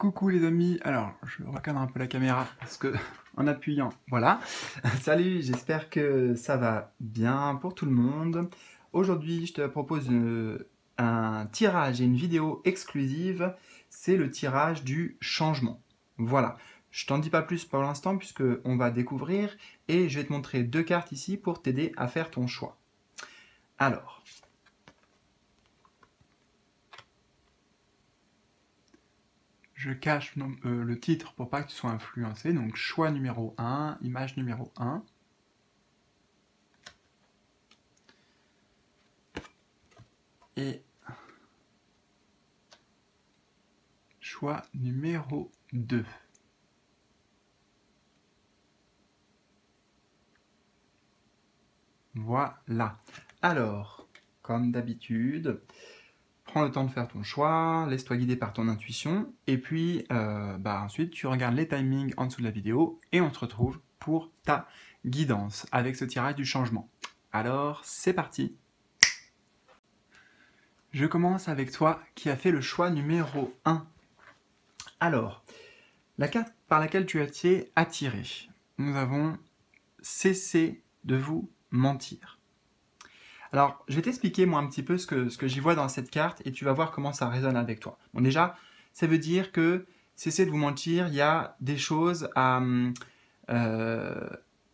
Coucou les amis, alors je recadre un peu la caméra parce que en appuyant, voilà. Salut, j'espère que ça va bien pour tout le monde. Aujourd'hui, je te propose un tirage et une vidéo exclusive. C'est le tirage du changement. Voilà, je t'en dis pas plus pour l'instant puisque on va découvrir et je vais te montrer deux cartes ici pour t'aider à faire ton choix. Alors, je cache le titre pour pas que tu sois influencé. Donc choix numéro 1, image numéro 1. Et choix numéro 2. Voilà. Alors, comme d'habitude, prends le temps de faire ton choix, laisse-toi guider par ton intuition, et puis ensuite tu regardes les timings en dessous de la vidéo, et on se retrouve pour ta guidance avec ce tirage du changement. Alors, c'est parti. Je commence avec toi qui a fait le choix numéro 1. Alors, la carte par laquelle tu as été attiré, nous avons cessé de vous mentir. Alors, je vais t'expliquer moi un petit peu ce que j'y vois dans cette carte et tu vas voir comment ça résonne avec toi. Bon, déjà, ça veut dire que cessez de vous mentir, il y a des choses à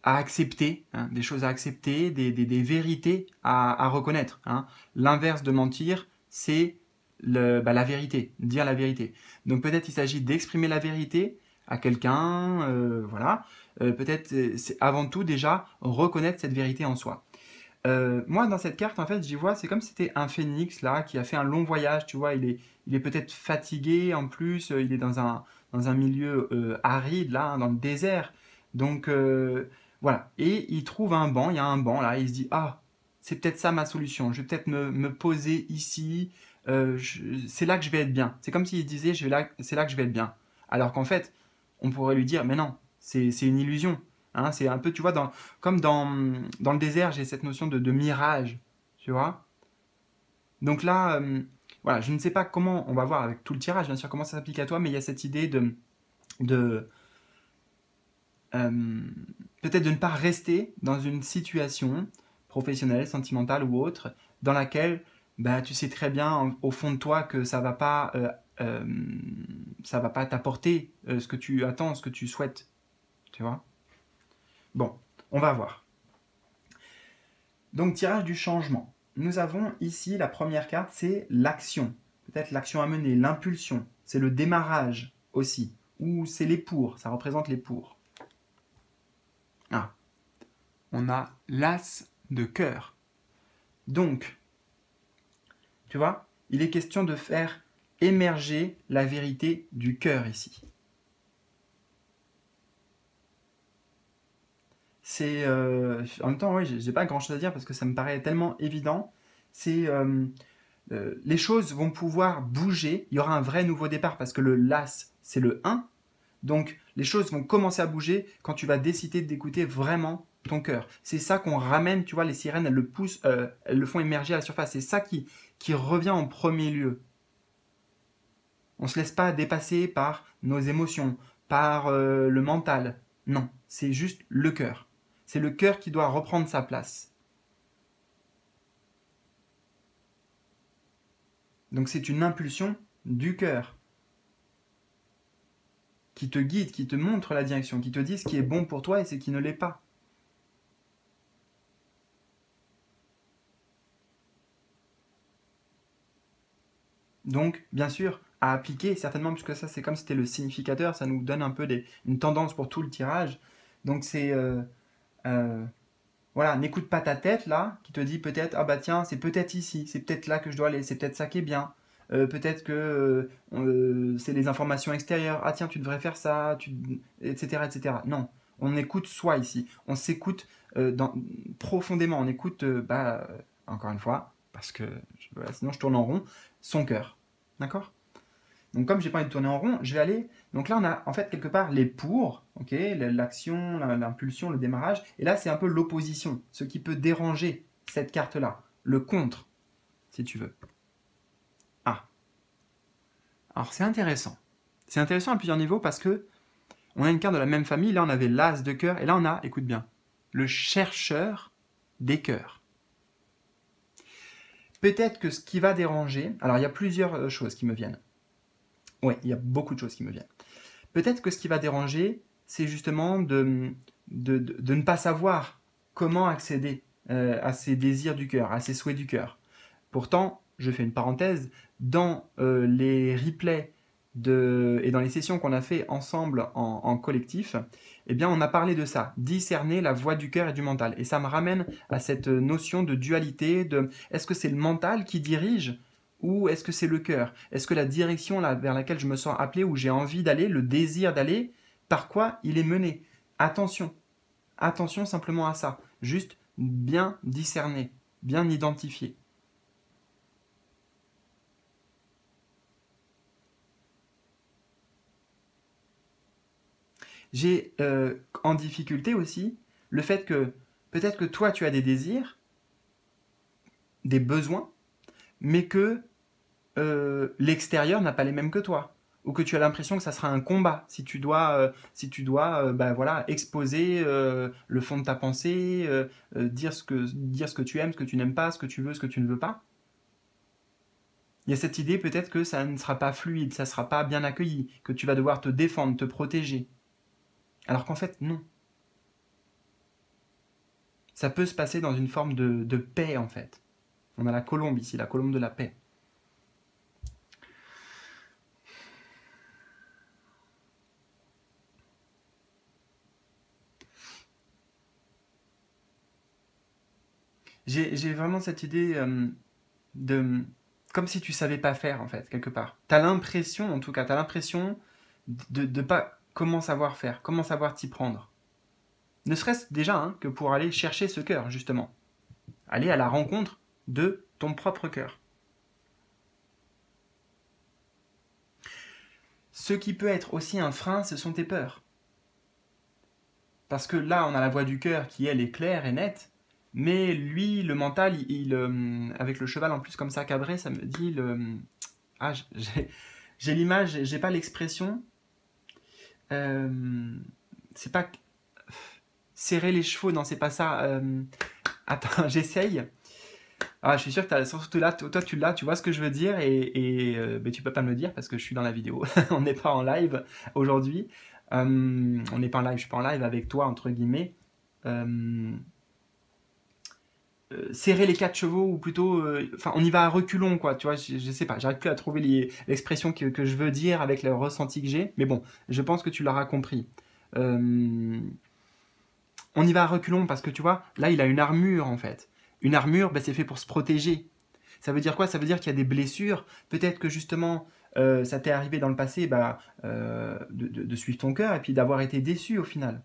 accepter, hein, des choses à accepter, des vérités à reconnaître. Hein. L'inverse de mentir, c'est la vérité, dire la vérité. Donc peut-être il s'agit d'exprimer la vérité à quelqu'un, voilà. Peut-être c'est avant tout déjà reconnaître cette vérité en soi. Moi, dans cette carte, en fait, j'y vois, c'est comme si c'était un phénix, là, qui a fait un long voyage, tu vois, il est peut-être fatigué, en plus, il est dans un milieu aride, là, dans le désert, donc, voilà, et il trouve un banc, il y a un banc, là, et il se dit, ah, c'est peut-être ça ma solution, je vais peut-être me poser ici, c'est là que je vais être bien, c'est comme s'il disait, c'est là que je vais être bien, alors qu'en fait, on pourrait lui dire, mais non, c'est une illusion, hein, c'est un peu, tu vois, comme dans le désert, j'ai cette notion de mirage, tu vois. Donc là, voilà, je ne sais pas comment, on va voir avec tout le tirage, bien sûr, comment ça s'applique à toi, mais il y a cette idée de peut-être de ne pas rester dans une situation professionnelle, sentimentale ou autre, dans laquelle bah, tu sais très bien au fond de toi que ça va pas t'apporter ce que tu attends, ce que tu souhaites, tu vois. Bon, on va voir. Donc, tirage du changement. Nous avons ici, la première carte, c'est l'action. Peut-être l'action à mener, l'impulsion. C'est le démarrage aussi. Ou c'est les pour, ça représente les pour. Ah, on a l'as de cœur. Donc, tu vois, il est question de faire émerger la vérité du cœur ici. C'est en même temps, oui, j'ai pas grand-chose à dire parce que ça me paraît tellement évident. C'est les choses vont pouvoir bouger, il y aura un vrai nouveau départ parce que le las, c'est le 1. Donc les choses vont commencer à bouger quand tu vas décider d'écouter vraiment ton cœur. C'est ça qu'on ramène, tu vois, les sirènes, elles le poussent, elles le font émerger à la surface. C'est ça qui revient en premier lieu. On ne se laisse pas dépasser par nos émotions, par le mental. Non, c'est juste le cœur. C'est le cœur qui doit reprendre sa place. Donc c'est une impulsion du cœur qui te guide, qui te montre la direction, qui te dit ce qui est bon pour toi et ce qui ne l'est pas. Donc, bien sûr, à appliquer, certainement, puisque ça, c'est comme si c'était le significateur, ça nous donne un peu une tendance pour tout le tirage. Donc, c'est... voilà, n'écoute pas ta tête, là, qui te dit peut-être, ah bah tiens, c'est peut-être ici, c'est peut-être là que je dois aller, c'est peut-être ça qui est bien. Peut-être que c'est les informations extérieures, ah tiens, tu devrais faire ça, etc., etc. Non, on écoute soi ici, on s'écoute profondément, on écoute, encore une fois, parce que voilà, sinon je tourne en rond, son cœur. D'accord? Donc comme j'ai pas envie de tourner en rond, je vais aller... Donc là, on a en fait quelque part les pour, ok, l'action, l'impulsion, le démarrage. Et là, c'est un peu l'opposition, ce qui peut déranger cette carte-là. Le contre, si tu veux. Ah. Alors c'est intéressant. C'est intéressant à plusieurs niveaux parce que on a une carte de la même famille. Là, on avait l'as de cœur. Et là, on a, écoute bien, le chercheur des cœurs. Peut-être que ce qui va déranger... Alors, il y a plusieurs choses qui me viennent. Oui, il y a beaucoup de choses qui me viennent. Peut-être que ce qui va déranger, c'est justement de ne pas savoir comment accéder à ces désirs du cœur, à ces souhaits du cœur. Pourtant, je fais une parenthèse, dans les replays et dans les sessions qu'on a fait ensemble en collectif, eh bien, on a parlé de ça, discerner la voie du cœur et du mental. Et ça me ramène à cette notion de dualité, de est-ce que c'est le mental qui dirige ou est-ce que c'est le cœur? Est-ce que la direction vers laquelle je me sens appelé, où j'ai envie d'aller, le désir d'aller, par quoi il est mené? Attention, attention simplement à ça, juste bien discerner, bien identifier. J'ai en difficulté aussi le fait que peut-être que toi tu as des désirs, des besoins, mais que l'extérieur n'a pas les mêmes que toi. Ou que tu as l'impression que ça sera un combat si tu dois, bah, voilà, exposer le fond de ta pensée, dire ce que tu aimes, ce que tu n'aimes pas, ce que tu veux, ce que tu ne veux pas. Il y a cette idée peut-être que ça ne sera pas fluide, ça ne sera pas bien accueilli, que tu vas devoir te défendre, te protéger. Alors qu'en fait, non. Ça peut se passer dans une forme de paix, en fait. On a la colombe ici, la colombe de la paix. J'ai vraiment cette idée de... Comme si tu savais pas faire, en fait, quelque part. T'as l'impression, en tout cas, t'as l'impression de pas comment savoir faire, comment savoir t'y prendre. Ne serait-ce déjà hein, que pour aller chercher ce cœur, justement. Aller à la rencontre de ton propre cœur. Ce qui peut être aussi un frein, ce sont tes peurs. Parce que là, on a la voix du cœur qui, elle, est claire et nette, mais lui, le mental, avec le cheval en plus comme ça cadré, ça me dit Ah, j'ai l'image, j'ai pas l'expression. C'est pas serrer les chevaux, non, c'est pas ça. Attends, j'essaye. Ah, je suis sûr que surtout là, toi tu l'as, tu vois ce que je veux dire mais tu peux pas me le dire parce que je suis dans la vidéo. On n'est pas en live aujourd'hui. On n'est pas en live, je suis pas en live avec toi entre guillemets. Serrer les quatre chevaux ou plutôt, enfin on y va à reculons quoi, tu vois, je sais pas, j'arrive plus à trouver l'expression que je veux dire avec le ressenti que j'ai, mais bon, je pense que tu l'auras compris. On y va à reculons parce que tu vois, là il a une armure en fait. Une armure, ben, c'est fait pour se protéger. Ça veut dire quoi? Ça veut dire qu'il y a des blessures. Peut-être que justement, ça t'est arrivé dans le passé bah, de suivre ton cœur et puis d'avoir été déçu au final.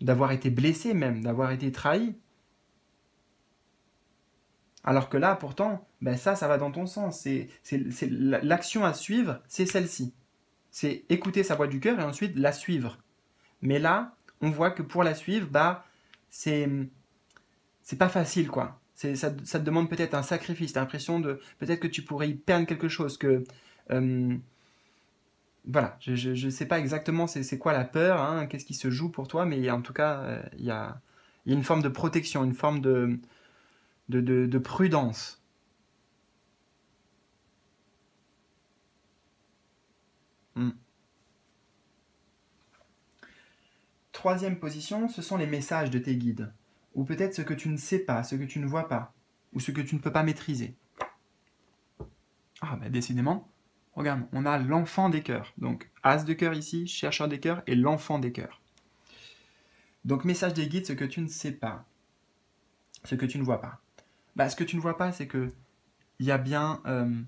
D'avoir été blessé même, d'avoir été trahi. Alors que là, pourtant, ben ça va dans ton sens. L'action à suivre, c'est celle-ci. C'est écouter sa voix du cœur et ensuite la suivre. Mais là, on voit que pour la suivre, bah, c'est pas facile, quoi. Ça te demande peut-être un sacrifice. T'as l'impression de peut-être que tu pourrais y perdre quelque chose. Voilà, je sais pas exactement c'est quoi la peur, hein, qu'est-ce qui se joue pour toi, mais en tout cas, il y a une forme de protection, une forme de prudence. Hmm. Troisième position, ce sont les messages de tes guides. Ou peut-être ce que tu ne sais pas, ce que tu ne vois pas, ou ce que tu ne peux pas maîtriser. Ah, bah décidément, regarde, on a l'enfant des cœurs. Donc, as de cœur ici, chercheur des cœurs, et l'enfant des cœurs. Donc, message des guides, ce que tu ne sais pas, ce que tu ne vois pas. Bah, ce que tu ne vois pas, c'est que il y a bien... il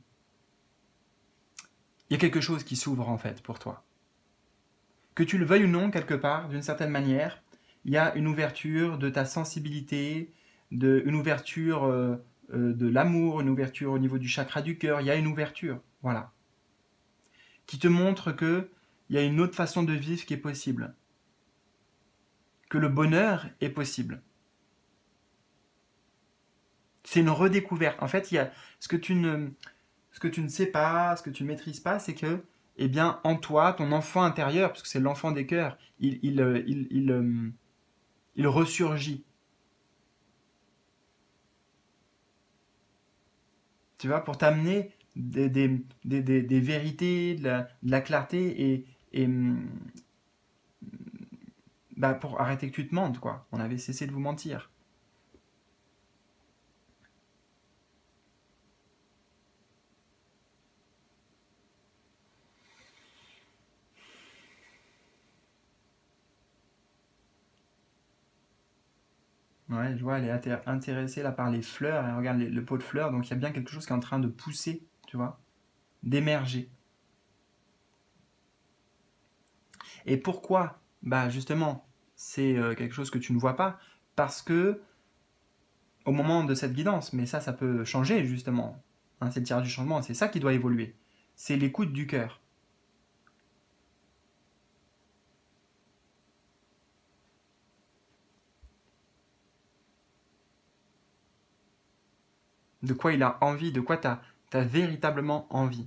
y a quelque chose qui s'ouvre en fait pour toi. Que tu le veuilles ou non, quelque part, d'une certaine manière, il y a une ouverture de ta sensibilité, une ouverture de l'amour, une ouverture au niveau du chakra du cœur, il y a une ouverture, voilà, qui te montre qu'il y a une autre façon de vivre qui est possible, que le bonheur est possible. C'est une redécouverte. En fait, il y a ce que tu ne... ce que tu ne sais pas, ce que tu ne maîtrises pas, c'est que, eh bien, en toi, ton enfant intérieur, parce que c'est l'enfant des cœurs, il ressurgit. Tu vois, pour t'amener des vérités, de la clarté et bah, pour arrêter que tu te mentes, quoi. On avait cessé de vous mentir. Ouais, je vois, elle est intéressée là par les fleurs, elle regarde le pot de fleurs, donc il y a bien quelque chose qui est en train de pousser, tu vois, d'émerger. Et pourquoi? Bah justement, c'est quelque chose que tu ne vois pas, parce que au moment de cette guidance, mais ça peut changer justement. Hein, c'est le tirage du changement, c'est ça qui doit évoluer. C'est l'écoute du cœur. De quoi il a envie, de quoi tu as véritablement envie.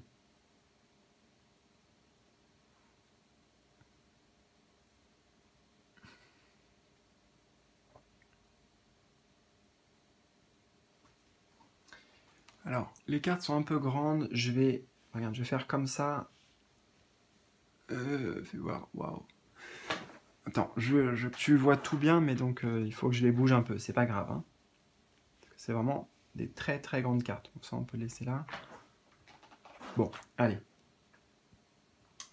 Alors, les cartes sont un peu grandes, regarde, je vais faire comme ça. Fais voir, waouh. Attends, tu vois tout bien, mais donc il faut que je les bouge un peu, c'est pas grave. Hein. C'est vraiment des très très grandes cartes. Donc ça, on peut laisser là. Bon, allez.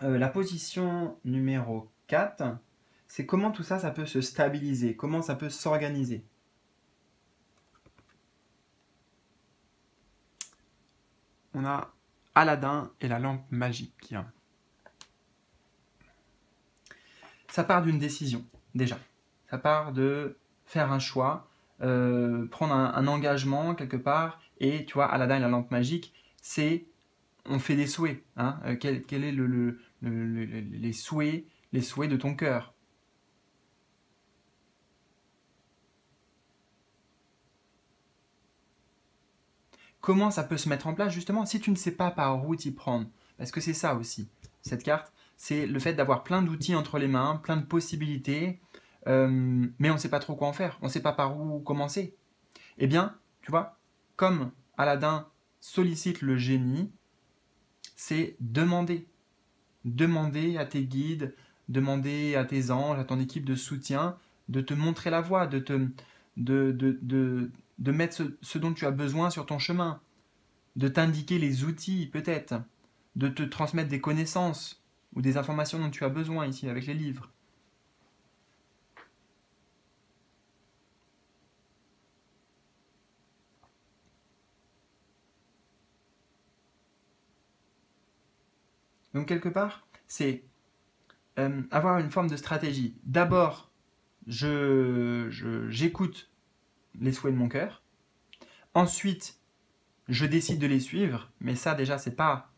La position numéro 4, c'est comment tout ça, ça peut se stabiliser, comment ça peut s'organiser. On a Aladdin et la lampe magique. Ça part d'une décision, déjà. Ça part de faire un choix, prendre un engagement quelque part, et tu vois, Aladdin et la lampe magique, c'est on fait des souhaits. Hein, quel est les souhaits de ton cœur? Comment ça peut se mettre en place justement si tu ne sais pas par où t'y prendre? Parce que c'est ça aussi, cette carte, c'est le fait d'avoir plein d'outils entre les mains, plein de possibilités, mais on ne sait pas trop quoi en faire, on ne sait pas par où commencer. Eh bien, tu vois, comme Aladdin sollicite le génie, c'est demander. Demander à tes guides, demander à tes anges, à ton équipe de soutien, de te montrer la voie, de mettre ce dont tu as besoin sur ton chemin, de t'indiquer les outils peut-être, de te transmettre des connaissances ou des informations dont tu as besoin ici avec les livres. Donc quelque part, c'est avoir une forme de stratégie. D'abord, j'écoute les souhaits de mon cœur. Ensuite, je décide de les suivre, mais ça déjà c'est pas.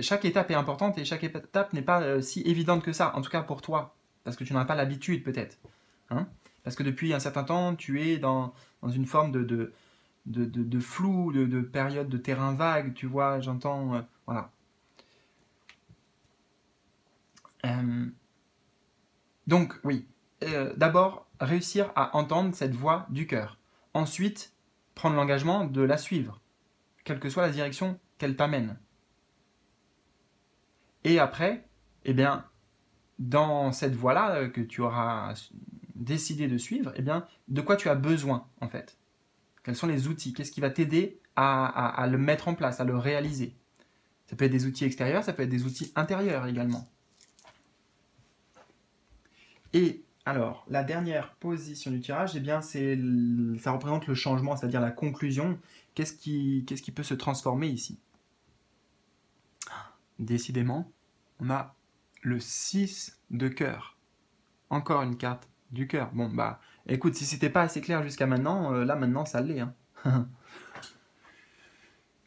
Chaque étape est importante et chaque étape n'est pas si évidente que ça, en tout cas pour toi, parce que tu n'en as pas l'habitude peut-être. Hein, parce que depuis un certain temps, tu es dans une forme de flou, de période de terrain vague, tu vois, j'entends. Voilà. Donc, oui, d'abord, réussir à entendre cette voix du cœur. Ensuite, prendre l'engagement de la suivre, quelle que soit la direction qu'elle t'amène. Et après, eh bien, dans cette voie-là que tu auras décidé de suivre, eh bien, de quoi tu as besoin, en fait? Quels sont les outils? Qu'est-ce qui va t'aider à le mettre en place, à le réaliser? Ça peut être des outils extérieurs, ça peut être des outils intérieurs également. Et alors, la dernière position du tirage, eh bien, ça représente le changement, c'est-à-dire la conclusion. Qu'est-ce qui peut se transformer ici? Décidément, on a le 6 de cœur. Encore une carte du cœur. Bon, bah, écoute, si c'était pas assez clair jusqu'à maintenant, là, maintenant, ça l'est. Hein.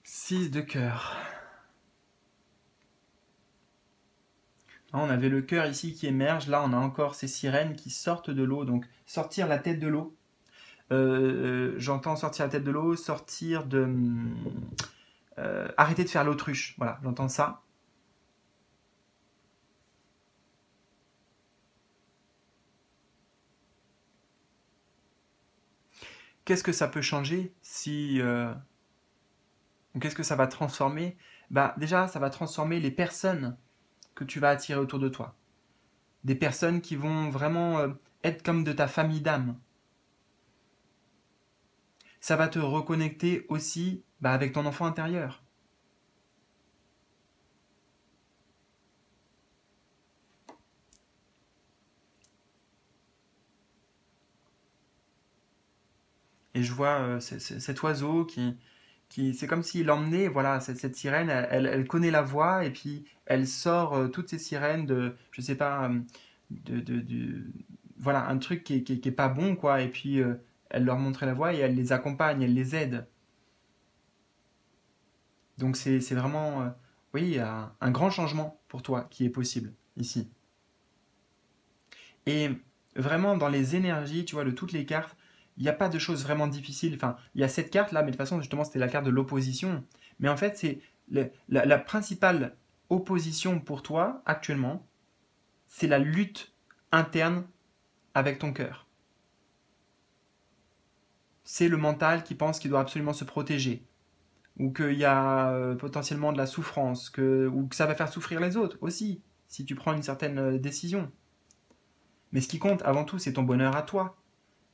6 de cœur. On avait le cœur ici qui émerge. Là, on a encore ces sirènes qui sortent de l'eau. Donc, sortir la tête de l'eau. J'entends sortir la tête de l'eau, sortir arrêter de faire l'autruche. Voilà, j'entends ça. Qu'est-ce que ça peut changer si... qu'est-ce que ça va transformer? Bah, déjà, ça va transformer les personnes que tu vas attirer autour de toi. Des personnes qui vont vraiment être comme de ta famille d'âme. Ça va te reconnecter aussi avec ton enfant intérieur. Et je vois cet oiseau qui c'est comme s'il emmenait, voilà, cette sirène, elle connaît la voix et puis elle sort toutes ces sirènes de, je sais pas, voilà, un truc qui est pas bon, quoi, et puis elle leur montre la voie et elle les accompagne, elle les aide. Donc c'est vraiment, oui, un grand changement pour toi qui est possible ici. Et vraiment, dans les énergies, tu vois, de toutes les cartes, il n'y a pas de choses vraiment difficiles. Enfin, il y a cette carte-là, mais de toute façon, justement, c'était la carte de l'opposition. Mais en fait, c'est la principale opposition pour toi, actuellement, c'est la lutte interne avec ton cœur. C'est le mental qui pense qu'il doit absolument se protéger, ou qu'il y a potentiellement de la souffrance, ou que ça va faire souffrir les autres aussi, si tu prends une certaine décision. Mais ce qui compte avant tout, c'est ton bonheur à toi.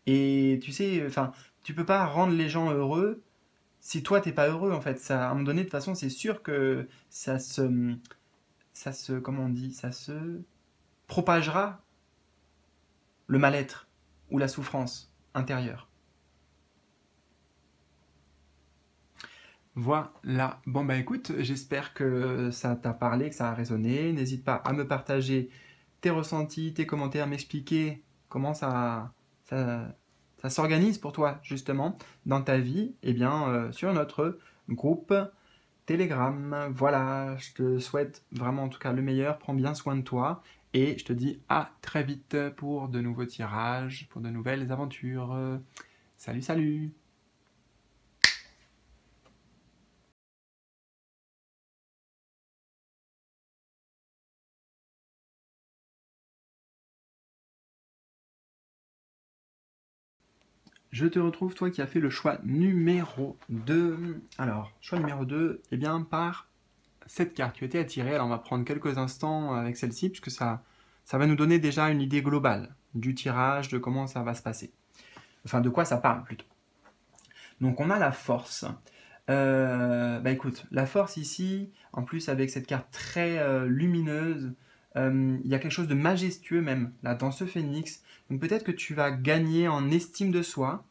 Et tu sais, enfin, tu peux pas rendre les gens heureux si toi t'es pas heureux en fait. Ça, à un moment donné, de toute façon, c'est sûr que comment on dit, ça se propagera le mal-être ou la souffrance intérieure. Voilà. Bon bah écoute, j'espère que ça t'a parlé, que ça a résonné. N'hésite pas à me partager tes ressentis, tes commentaires, m'expliquer comment ça, ça s'organise pour toi justement dans ta vie, et bien sur notre groupe Telegram. Voilà, je te souhaite vraiment en tout cas le meilleur, prends bien soin de toi et je te dis à très vite pour de nouveaux tirages, pour de nouvelles aventures. Salut, salut! Je te retrouve, toi qui as fait le choix numéro 2. Alors, choix numéro 2, eh bien, par cette carte, tu as été attiré. Alors, on va prendre quelques instants avec celle-ci, puisque ça va nous donner déjà une idée globale du tirage, de comment ça va se passer. Enfin, de quoi ça parle, plutôt. Donc, on a la force. Écoute, la force ici, en plus avec cette carte très lumineuse, il y a quelque chose de majestueux même, là, dans ce phénix. Donc peut-être que tu vas gagner en estime de soi.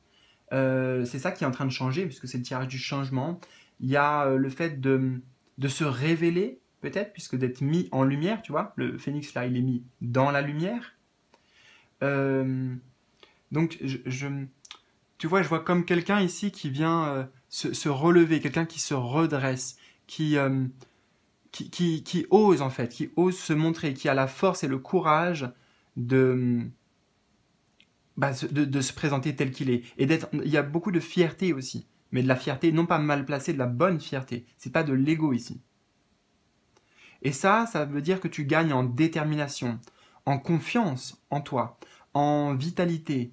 C'est ça qui est en train de changer, puisque c'est le tirage du changement. Il y a le fait de se révéler, peut-être, puisque d'être mis en lumière, tu vois. Le phénix, là, il est mis dans la lumière. Donc, tu vois, je vois comme quelqu'un ici qui vient se relever, quelqu'un qui se redresse, qui ose, en fait, qui ose se montrer, qui a la force et le courage de de se présenter tel qu'il est. Et il y a beaucoup de fierté aussi. Mais de la fierté, non pas mal placée, de la bonne fierté. C'est pas de l'ego ici. Et ça veut dire que tu gagnes en détermination, en confiance en toi, en vitalité,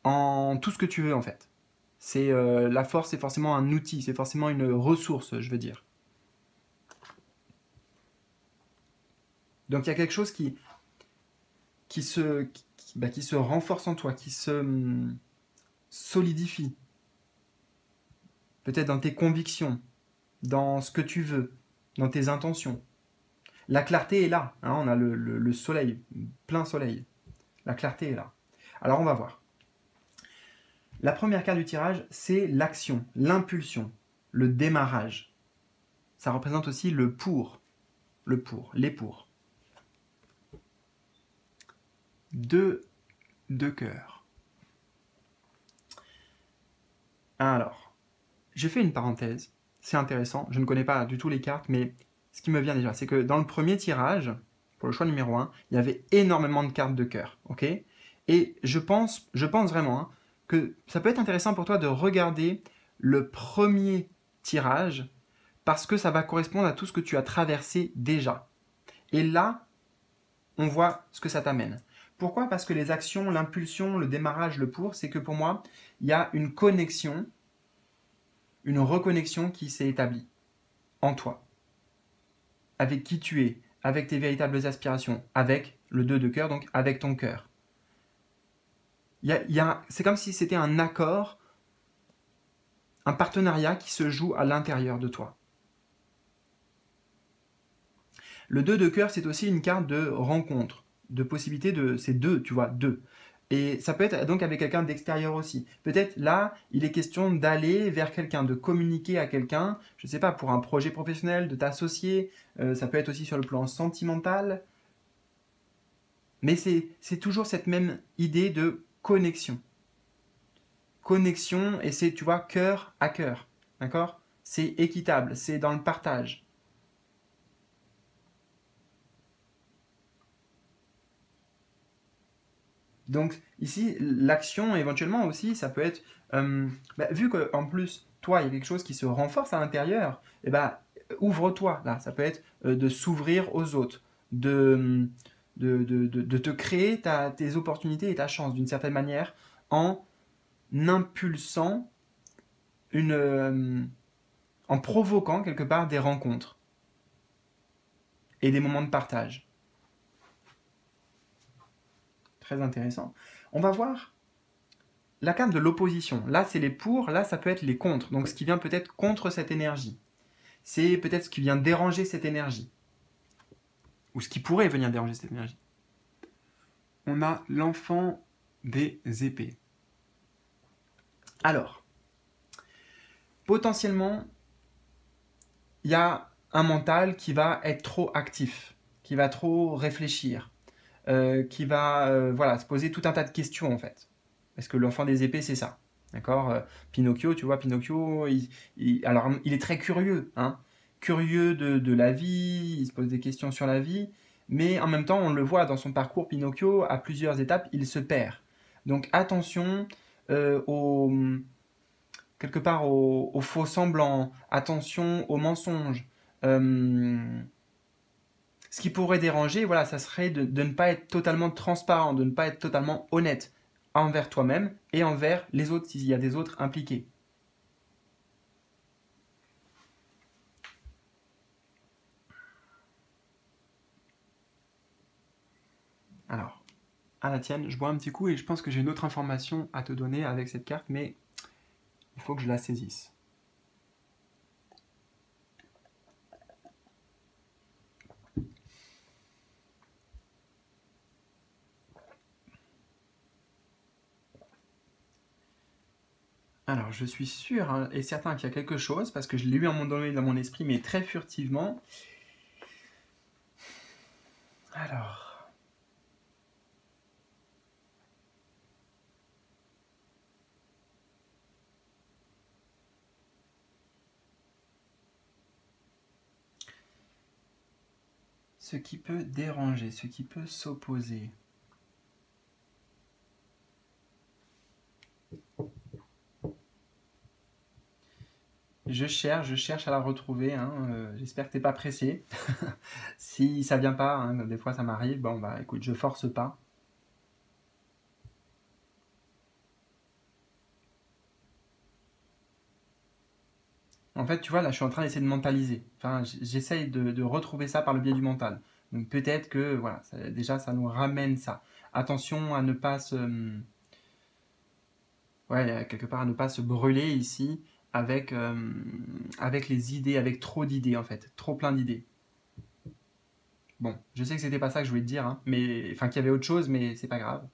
en tout ce que tu veux en fait. C'est la force, c'est forcément un outil, c'est forcément une ressource, je veux dire. Donc il y a quelque chose qui se renforce en toi, qui se solidifie. Peut-être dans tes convictions, dans ce que tu veux, dans tes intentions. La clarté est là, hein, on a le soleil, plein soleil. La clarté est là. Alors on va voir. La première carte du tirage, c'est l'action, l'impulsion, le démarrage. Ça représente aussi le pour, les pour. Deux cœurs. Alors, j'ai fait une parenthèse, c'est intéressant, je ne connais pas du tout les cartes, mais ce qui me vient déjà, c'est que dans le premier tirage, pour le choix numéro 1, il y avait énormément de cartes de cœur, ok? Et je pense vraiment hein, que ça peut être intéressant pour toi de regarder le premier tirage parce que ça va correspondre à tout ce que tu as traversé déjà. Et là, on voit ce que ça t'amène. Pourquoi? Parce que les actions, l'impulsion, le démarrage, le pour, c'est que pour moi, il y a une connexion, une reconnexion qui s'est établie en toi, avec qui tu es, avec tes véritables aspirations, avec le 2 de cœur, donc avec ton cœur. C'est comme si c'était un accord, un partenariat qui se joue à l'intérieur de toi. Le 2 de cœur, c'est aussi une carte de rencontre, de possibilité de... C'est deux, tu vois, deux. Et ça peut être donc avec quelqu'un d'extérieur aussi. Peut-être là, il est question d'aller vers quelqu'un, de communiquer à quelqu'un, je ne sais pas, pour un projet professionnel, de t'associer, ça peut être aussi sur le plan sentimental. Mais c'est toujours cette même idée de connexion. Connexion, et c'est, tu vois, cœur à cœur. D'accord? C'est équitable, c'est dans le partage. Donc ici, l'action éventuellement aussi, ça peut être, vu qu'en plus, toi, il y a quelque chose qui se renforce à l'intérieur, eh ben, ouvre-toi là, ça peut être de s'ouvrir aux autres, de, de te créer tes opportunités et ta chance d'une certaine manière en impulsant en provoquant quelque part des rencontres et des moments de partage. Très intéressant. On va voir la carte de l'opposition. Là, c'est les pour, là, ça peut être les contre. Donc, ce qui vient peut-être contre cette énergie. C'est peut-être ce qui vient déranger cette énergie. Ou ce qui pourrait venir déranger cette énergie. On a l'enfant des épées. Alors, potentiellement, il y a un mental qui va être trop actif, qui va trop réfléchir, qui va voilà, se poser tout un tas de questions en fait. Parce que l'enfant des épées, c'est ça. D'accord. Pinocchio, tu vois, Pinocchio, alors, il est très curieux, hein, curieux de la vie, il se pose des questions sur la vie, mais en même temps, on le voit dans son parcours, Pinocchio, à plusieurs étapes, il se perd. Donc attention quelque part aux faux semblants, attention aux mensonges. Ce qui pourrait déranger, voilà, ça serait de ne pas être totalement transparent, de ne pas être totalement honnête envers toi-même et envers les autres s'il y a des autres impliqués. Alors, à la tienne, je bois un petit coup et je pense que j'ai une autre information à te donner avec cette carte, mais il faut que je la saisisse. Alors, je suis sûr et certain qu'il y a quelque chose, parce que je l'ai eu à un moment donné dans mon esprit, mais très furtivement. Alors, ce qui peut déranger, ce qui peut s'opposer. Je cherche à la retrouver. Hein, j'espère que t'es pas pressé. Si ça vient pas, hein, des fois ça m'arrive. Bon bah écoute, je force pas. En fait, tu vois, là, je suis en train d'essayer de mentaliser. Enfin, j'essaye de retrouver ça par le biais du mental. Donc peut-être que, voilà, déjà, ça nous ramène ça. Attention à ne pas ouais, quelque part, à ne pas se brûler ici avec les idées, avec trop d'idées, en fait. Trop plein d'idées. Bon, je sais que c'était pas ça que je voulais te dire, hein, mais, enfin, qu'il y avait autre chose, mais c'est pas grave.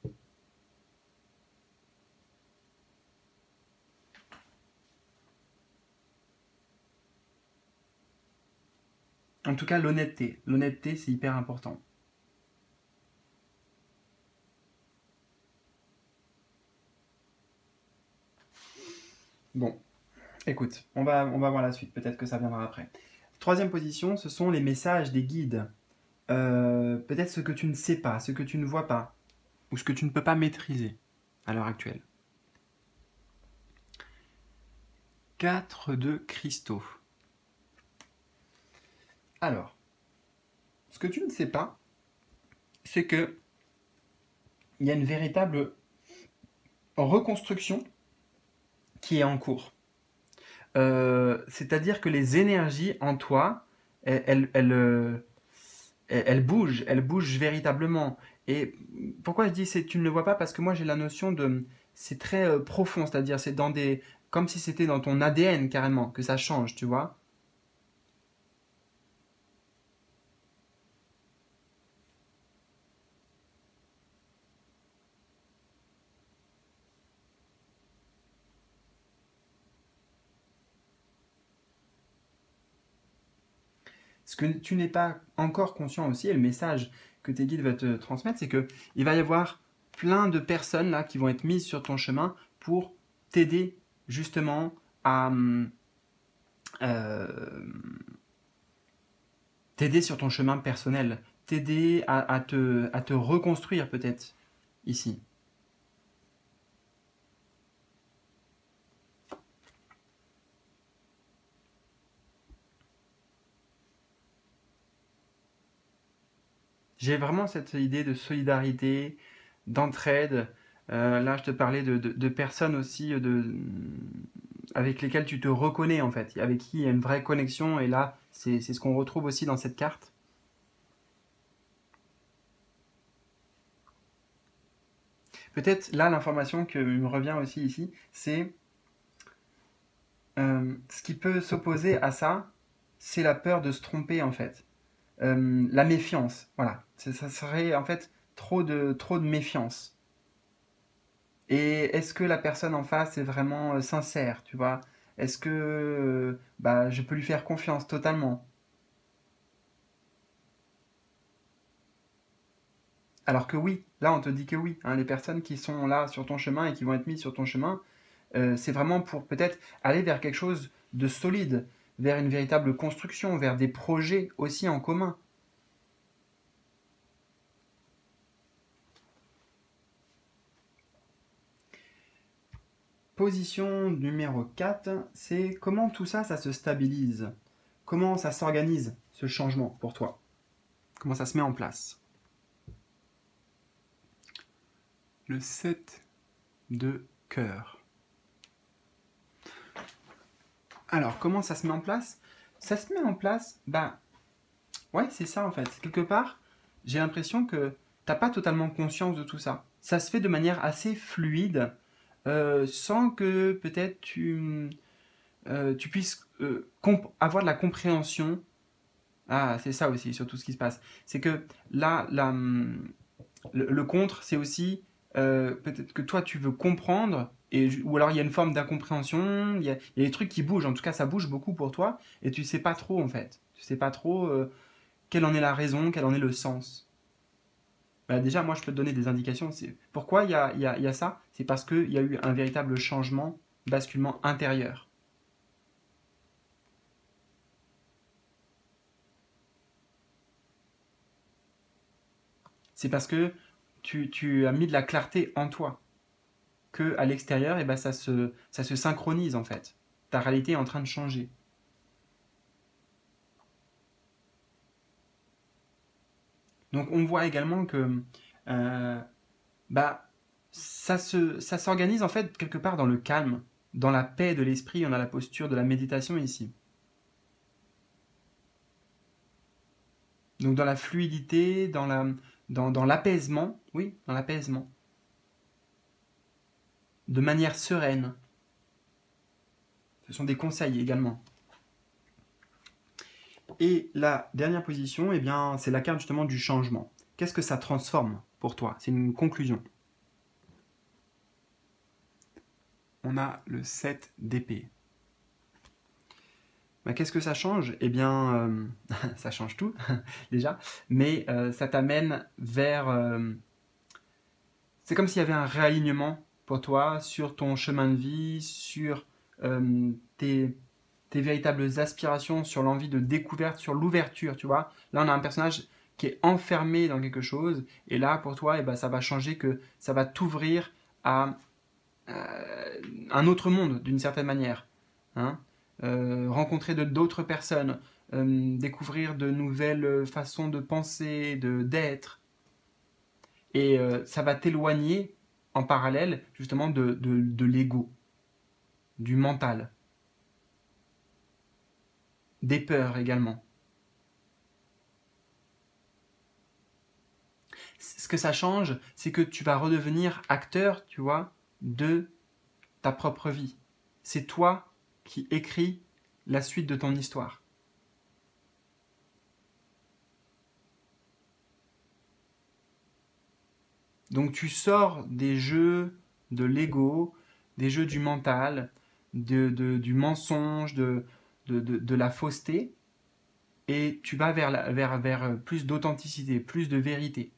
En tout cas, l'honnêteté. L'honnêteté, c'est hyper important. Bon, écoute, on va voir la suite. Peut-être que ça viendra après. Troisième position, ce sont les messages des guides. Peut-être ce que tu ne sais pas, ce que tu ne vois pas, ou ce que tu ne peux pas maîtriser à l'heure actuelle. 4 de cristaux. Alors, ce que tu ne sais pas, c'est que il y a une véritable reconstruction qui est en cours. C'est-à-dire que les énergies en toi, elles bougent véritablement. Et pourquoi je dis c'est tu ne le vois pas? Parce que moi j'ai la notion de c'est très profond, c'est-à-dire c'est dans des comme si c'était dans ton ADN carrément que ça change, tu vois. Ce que tu n'es pas encore conscient aussi, et le message que tes guides veulent te transmettre, c'est que il va y avoir plein de personnes là qui vont être mises sur ton chemin pour t'aider justement à t'aider sur ton chemin personnel, t'aider à te reconstruire peut-être ici. J'ai vraiment cette idée de solidarité, d'entraide. Là, je te parlais de personnes aussi avec lesquelles tu te reconnais en fait, avec qui il y a une vraie connexion. Et là, c'est ce qu'on retrouve aussi dans cette carte. Peut-être là, l'information qui me revient aussi ici, c'est ce qui peut s'opposer à ça, c'est la peur de se tromper en fait. La méfiance, voilà. Ça serait en fait trop de méfiance. Et est-ce que la personne en face est vraiment sincère, tu vois? Est-ce que bah, je peux lui faire confiance totalement? Alors que oui, là on te dit que oui, hein, les personnes qui sont là sur ton chemin et qui vont être mises sur ton chemin, c'est vraiment pour peut-être aller vers quelque chose de solide, vers une véritable construction, vers des projets aussi en commun. Position numéro 4, c'est comment tout ça, ça se stabilise. Comment ça s'organise, ce changement pour toi. Comment ça se met en place. Le 7 de cœur. Alors, comment ça se met en place? Ça se met en place, bah, ouais, c'est ça en fait. Quelque part, j'ai l'impression que t'as pas totalement conscience de tout ça. Ça se fait de manière assez fluide, sans que peut-être tu puisses avoir de la compréhension. Ah, c'est ça aussi, surtout ce qui se passe. C'est que là, le contre, c'est aussi peut-être que toi, tu veux comprendre, ou alors il y a une forme d'incompréhension, il y a des trucs qui bougent, en tout cas, ça bouge beaucoup pour toi, et tu sais pas trop, en fait. Tu sais pas trop quelle en est la raison, quel en est le sens. Bah, déjà, moi, je peux te donner des indications. Pourquoi il y a ça? C'est parce qu'il y a eu un véritable changement, basculement intérieur. C'est parce que tu as mis de la clarté en toi. Que à l'extérieur, eh ben, ça se synchronise en fait. Ta réalité est en train de changer. Donc on voit également que euh, bah, ça s'organise en fait quelque part dans le calme, dans la paix de l'esprit. On a la posture de la méditation ici. Donc dans la fluidité, dans l'apaisement, oui, dans l'apaisement, de manière sereine. Ce sont des conseils également. Et la dernière position, eh bien, c'est la carte justement du changement. Qu'est-ce que ça transforme pour toi? C'est une conclusion. On a le 7 d'épée. Bah, qu'est-ce que ça change? Eh bien, ça change tout, déjà, mais ça t'amène vers... c'est comme s'il y avait un réalignement pour toi sur ton chemin de vie, sur euh, tes, tes véritables aspirations, sur l'envie de découverte, sur l'ouverture, tu vois. Là, on a un personnage qui est enfermé dans quelque chose, et là, pour toi, eh ben, ça va changer, que ça va t'ouvrir à un autre monde, d'une certaine manière. Hein. Rencontrer d'autres personnes, découvrir de nouvelles façons de penser, d'être. Et ça va t'éloigner en parallèle justement de l'ego, du mental, des peurs également. Ce que ça change, c'est que tu vas redevenir acteur, tu vois, de ta propre vie. C'est toi qui écris la suite de ton histoire. Donc tu sors des jeux de l'ego, des jeux du mental, du mensonge, de la fausseté, et tu vas vers plus d'authenticité, plus de vérité.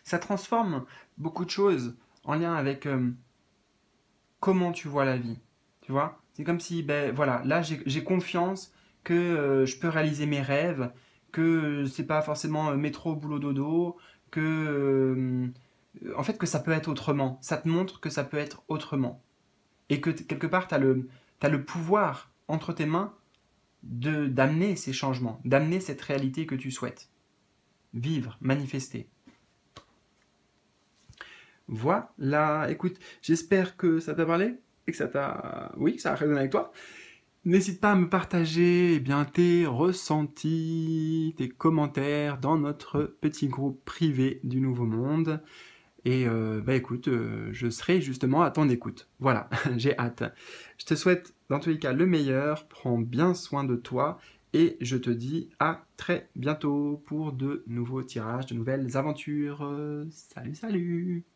Ça transforme beaucoup de choses en lien avec comment tu vois la vie. Tu vois? C'est comme si, ben voilà, là j'ai confiance que je peux réaliser mes rêves, que c'est pas forcément métro, boulot, dodo, que en fait que ça peut être autrement. Ça te montre que ça peut être autrement. Et que quelque part, t'as le pouvoir entre tes mains d'amener ces changements, d'amener cette réalité que tu souhaites. Vivre, manifester. Voilà, écoute, j'espère que ça t'a parlé et que ça t'a... Oui, que ça a résonné avec toi. N'hésite pas à me partager eh bien, tes ressentis, tes commentaires dans notre petit groupe privé du Nouveau Monde. Et bah écoute, je serai justement à ton écoute. Voilà, j'ai hâte. Je te souhaite dans tous les cas le meilleur, prends bien soin de toi et je te dis à très bientôt pour de nouveaux tirages, de nouvelles aventures. Salut, salut!